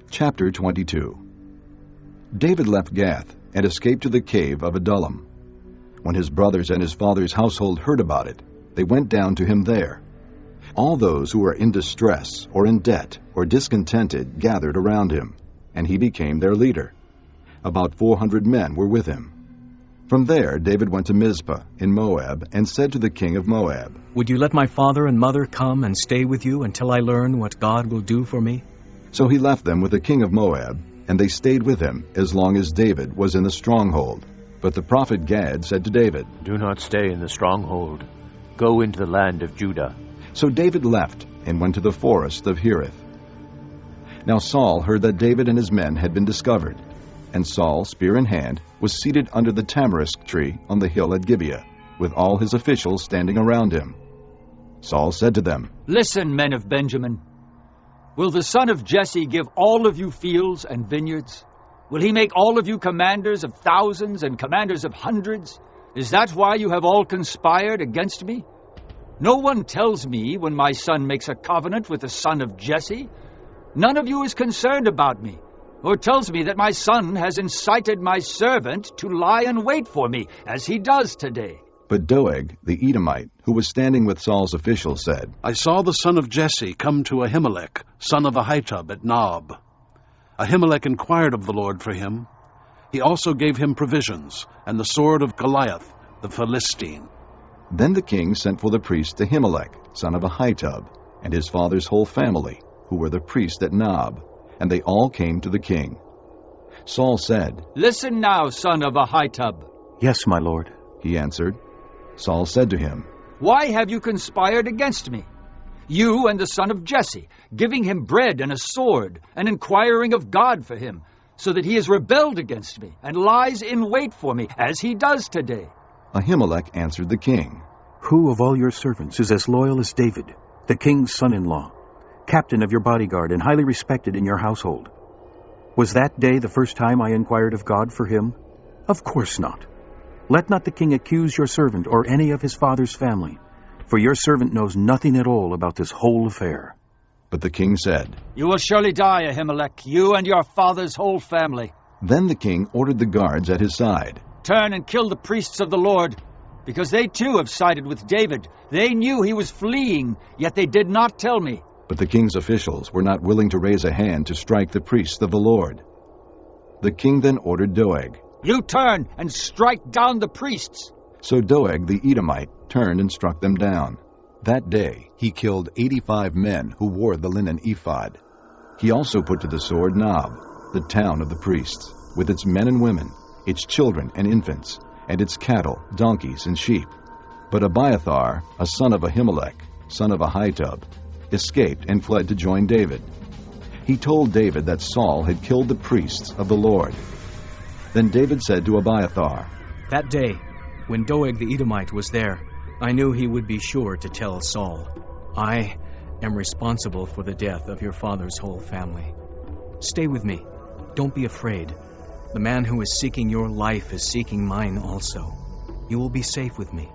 Chapter 22. David left Gath and escaped to the cave of Adullam. When his brothers and his father's household heard about it, they went down to him there. All those who were in distress or in debt or discontented gathered around him, and he became their leader. About 400 men were with him. From there David went to Mizpah in Moab and said to the king of Moab, "Would you let my father and mother come and stay with you until I learn what God will do for me?" So he left them with the king of Moab, and they stayed with him as long as David was in the stronghold. But the prophet Gad said to David, "Do not stay in the stronghold. Go into the land of Judah." So David left and went to the forest of Hereth. Now Saul heard that David and his men had been discovered, and Saul, spear in hand, was seated under the tamarisk tree on the hill at Gibeah, with all his officials standing around him. Saul said to them, "Listen, men of Benjamin. Will the son of Jesse give all of you fields and vineyards? Will he make all of you commanders of thousands and commanders of hundreds? Is that why you have all conspired against me? No one tells me when my son makes a covenant with the son of Jesse. None of you is concerned about me, or tells me that my son has incited my servant to lie in wait for me, as he does today." But Doeg, the Edomite, who was standing with Saul's officials, said, "I saw the son of Jesse come to Ahimelech, son of Ahitub, at Nob. Ahimelech inquired of the Lord for him. He also gave him provisions, and the sword of Goliath, the Philistine." Then the king sent for the priest Ahimelech, son of Ahitub, and his father's whole family, who were the priests at Nob, and they all came to the king. Saul said, "Listen now, son of Ahitub." "Yes, my lord," he answered. Saul said to him, "Why have you conspired against me? You and the son of Jesse, giving him bread and a sword, and inquiring of God for him, so that he has rebelled against me, and lies in wait for me, as he does today." Ahimelech answered the king, "Who of all your servants is as loyal as David, the king's son-in-law, captain of your bodyguard and highly respected in your household? Was that day the first time I inquired of God for him? Of course not. Let not the king accuse your servant or any of his father's family, for your servant knows nothing at all about this whole affair." But the king said, "You will surely die, Ahimelech, you and your father's whole family." Then the king ordered the guards at his side. "Turn and kill the priests of the Lord, because they too have sided with David. They knew he was fleeing, yet they did not tell me." But the king's officials were not willing to raise a hand to strike the priests of the Lord. The king then ordered Doeg. "You turn and strike down the priests." So Doeg the Edomite turned and struck them down. That day he killed 85 men who wore the linen ephod. He also put to the sword Nob, the town of the priests, with its men and women, its children and infants, and its cattle, donkeys, and sheep. But Abiathar, a son of Ahimelech, son of Ahitub, escaped and fled to join David. He told David that Saul had killed the priests of the Lord. Then David said to Abiathar, That day, when Doeg the Edomite was there, I knew he would be sure to tell Saul, I am responsible for the death of your father's whole family. Stay with me. Don't be afraid. The man who is seeking your life is seeking mine also. You will be safe with me.